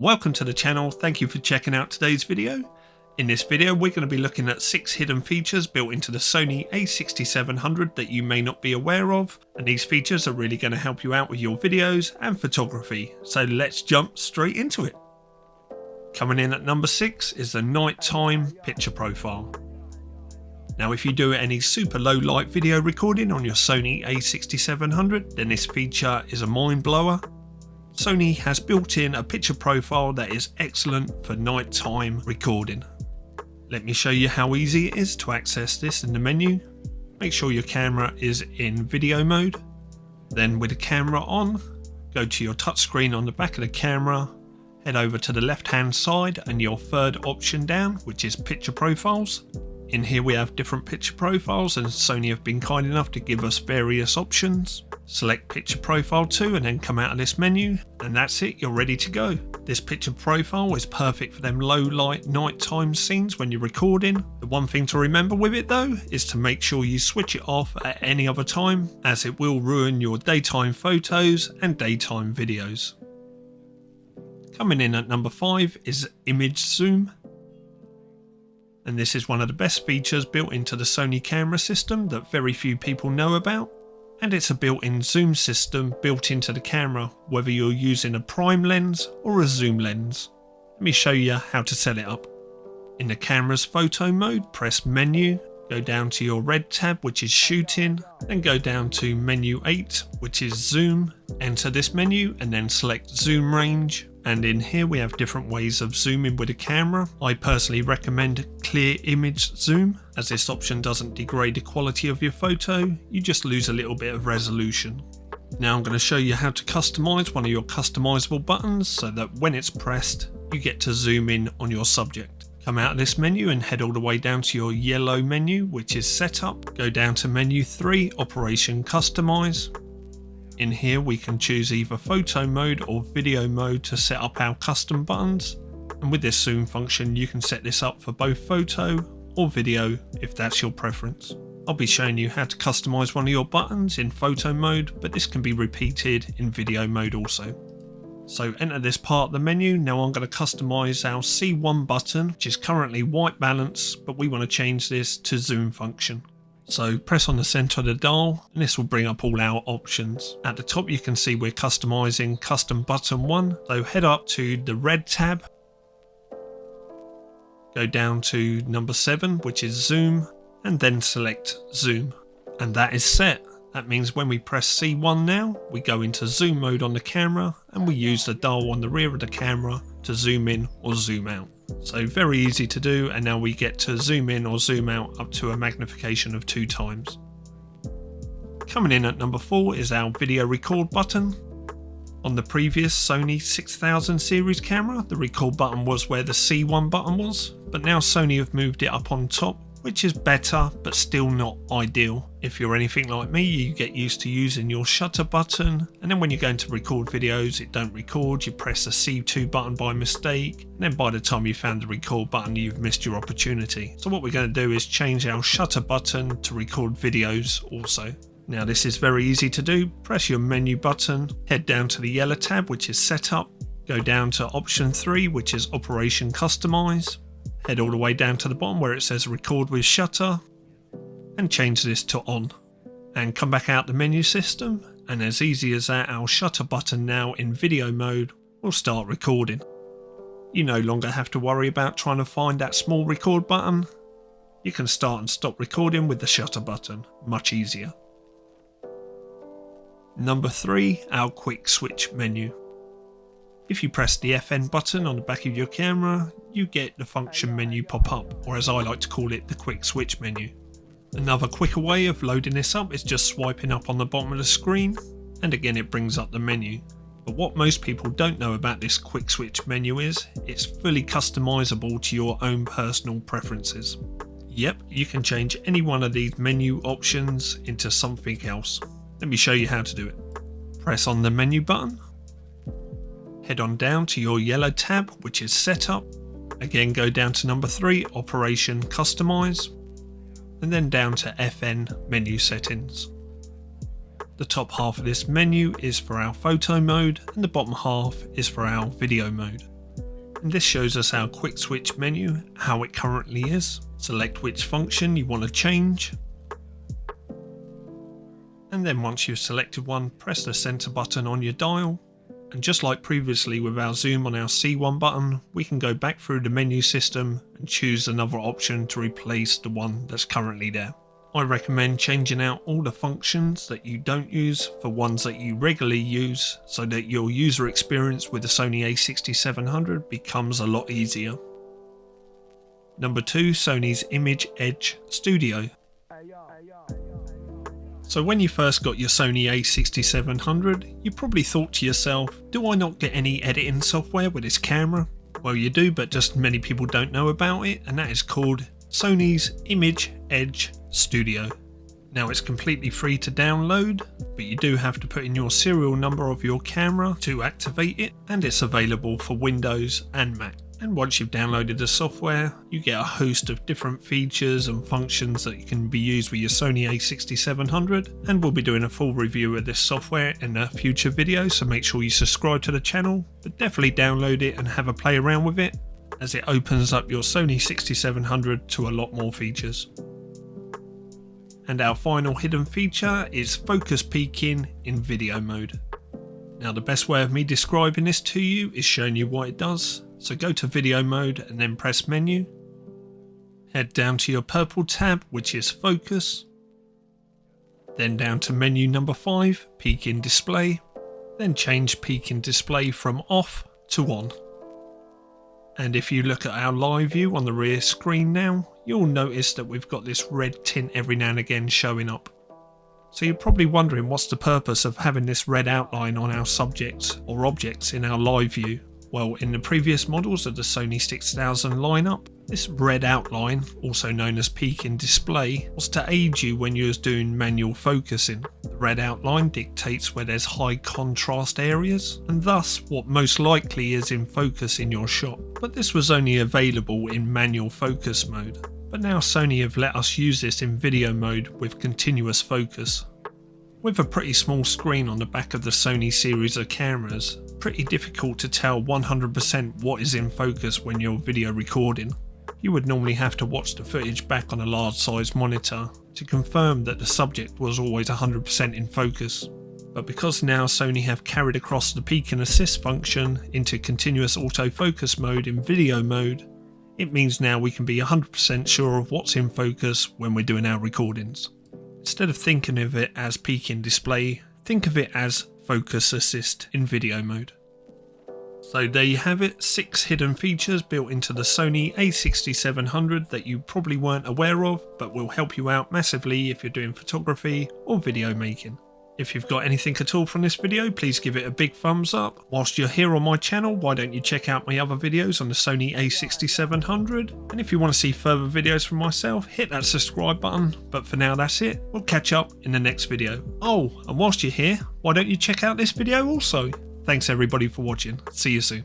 Welcome to the channel, thank you for checking out today's video. In this video we're going to be looking at 6 hidden features built into the Sony A6700 that you may not be aware of, and these features are really going to help you out with your videos and photography, so let's jump straight into it. Coming in at number 6 is the nighttime picture profile. Now if you do any super low light video recording on your Sony A6700, then this feature is a mind blower. Sony has built in a picture profile that is excellent for nighttime recording. Let me show you how easy it is to access this in the menu. Make sure your camera is in video mode. Then with the camera on, go to your touchscreen on the back of the camera, head over to the left hand side and your third option down, which is picture profiles. In here we have different picture profiles and Sony have been kind enough to give us various options. Select picture profile 2 and then come out of this menu, and that's it, you're ready to go. This picture profile is perfect for them low light nighttime scenes when you're recording. The one thing to remember with it though is to make sure you switch it off at any other time, as it will ruin your daytime photos and daytime videos. Coming in at number 5 is image zoom. And this is one of the best features built into the Sony camera system that very few people know about. And it's a built-in zoom system built into the camera, whether you're using a prime lens or a zoom lens. Let me show you how to set it up. In the camera's photo mode, press menu, go down to your red tab which is shooting, then go down to menu 8 which is zoom, enter this menu and then select zoom range. And in here we have different ways of zooming with the camera. I personally recommend clear image zoom, as this option doesn't degrade the quality of your photo, you just lose a little bit of resolution. Now I'm going to show you how to customize one of your customizable buttons so that when it's pressed you get to zoom in on your subject. Come out of this menu and head all the way down to your yellow menu which is setup. Go down to menu 3, operation customize. In here we can choose either photo mode or video mode to set up our custom buttons, and with this zoom function you can set this up for both photo or video if that's your preference. I'll be showing you how to customize one of your buttons in photo mode, but this can be repeated in video mode also. So enter this part of the menu. Now I'm going to customize our C1 button, which is currently white balance, but we want to change this to zoom function. So press on the center of the dial and this will bring up all our options. At the top you can see we're customizing custom button 1, so head up to the red tab, go down to number 7 which is zoom, and then select zoom, and that is set. That means when we press C1 now, we go into zoom mode on the camera and we use the dial on the rear of the camera to zoom in or zoom out. So very easy to do, and now we get to zoom in or zoom out up to a magnification of 2 times. Coming in at number 4 is our video record button. On the previous Sony 6000 series camera, the record button was where the C1 button was, but now Sony have moved it up on top, which is better but still not ideal. If you're anything like me, you get used to using your shutter button, and then when you're going to record videos it don't record, you press the C2 button by mistake, and then by the time you found the record button you've missed your opportunity. So what we're going to do is change our shutter button to record videos also. Now this is very easy to do. Press your menu button, head down to the yellow tab which is setup, go down to option 3 which is operation customize. Head all the way down to the bottom where it says record with shutter and change this to on, and come back out the menu system, and as easy as that, our shutter button now in video mode will start recording. You no longer have to worry about trying to find that small record button. You can start and stop recording with the shutter button, much easier. Number 3, our quick switch menu. If you press the FN button on the back of your camera, you get the function menu pop up, or as I like to call it, the quick switch menu. Another quicker way of loading this up is just swiping up on the bottom of the screen, and again it brings up the menu. But what most people don't know about this quick switch menu is, it's fully customizable to your own personal preferences. Yep, you can change any one of these menu options into something else. Let me show you how to do it. Press on the menu button, head on down to your yellow tab which is setup, again go down to number 3, operation customize, and then down to FN menu settings. The top half of this menu is for our photo mode and the bottom half is for our video mode. And this shows us our quick switch menu, how it currently is. Select which function you want to change. And then once you've selected one, press the center button on your dial. And just like previously with our zoom on our C1 button, we can go back through the menu system and choose another option to replace the one that's currently there. I recommend changing out all the functions that you don't use for ones that you regularly use so that your user experience with the Sony A6700 becomes a lot easier. Number 2, Sony's Image Edge Studio. So when you first got your Sony A6700, you probably thought to yourself, do I not get any editing software with this camera? Well, you do, but just many people don't know about it, and that is called Sony's Image Edge Studio. Now it's completely free to download, but you do have to put in your serial number of your camera to activate it, and it's available for Windows and Mac. And once you've downloaded the software, you get a host of different features and functions that can be used with your Sony A6700, and we'll be doing a full review of this software in a future video, so make sure you subscribe to the channel, but definitely download it and have a play around with it, as it opens up your Sony 6700 to a lot more features. And our final hidden feature is focus peaking in video mode. Now the best way of me describing this to you is showing you what it does. So go to video mode and then press menu. Head down to your purple tab, which is focus. Then down to menu number 5, peak in display. Then change peak in display from off to on. And if you look at our live view on the rear screen now, you'll notice that we've got this red tint every now and again showing up. So you're probably wondering what's the purpose of having this red outline on our subjects or objects in our live view. Well, in the previous models of the Sony 6000 lineup, this red outline, also known as peak in display, was to aid you when you was doing manual focusing. The red outline dictates where there's high contrast areas, and thus what most likely is in focus in your shot. But this was only available in manual focus mode. But now Sony have let us use this in video mode with continuous focus. With a pretty small screen on the back of the Sony series of cameras, pretty difficult to tell 100% what is in focus when you're video recording. You would normally have to watch the footage back on a large size monitor to confirm that the subject was always 100% in focus. But because now Sony have carried across the peak and assist function into continuous autofocus mode in video mode, it means now we can be 100% sure of what's in focus when we're doing our recordings. Instead of thinking of it as peak in display, think of it as focus assist in video mode. So there you have it, 6 hidden features built into the Sony A6700 that you probably weren't aware of, but will help you out massively if you're doing photography or video making. If you've got anything at all from this video, please give it a big thumbs up. Whilst you're here on my channel, why don't you check out my other videos on the Sony A6700? And if you want to see further videos from myself, hit that subscribe button. But for now, that's it. We'll catch up in the next video. Oh, and whilst you're here, why don't you check out this video also? Thanks everybody for watching. See you soon.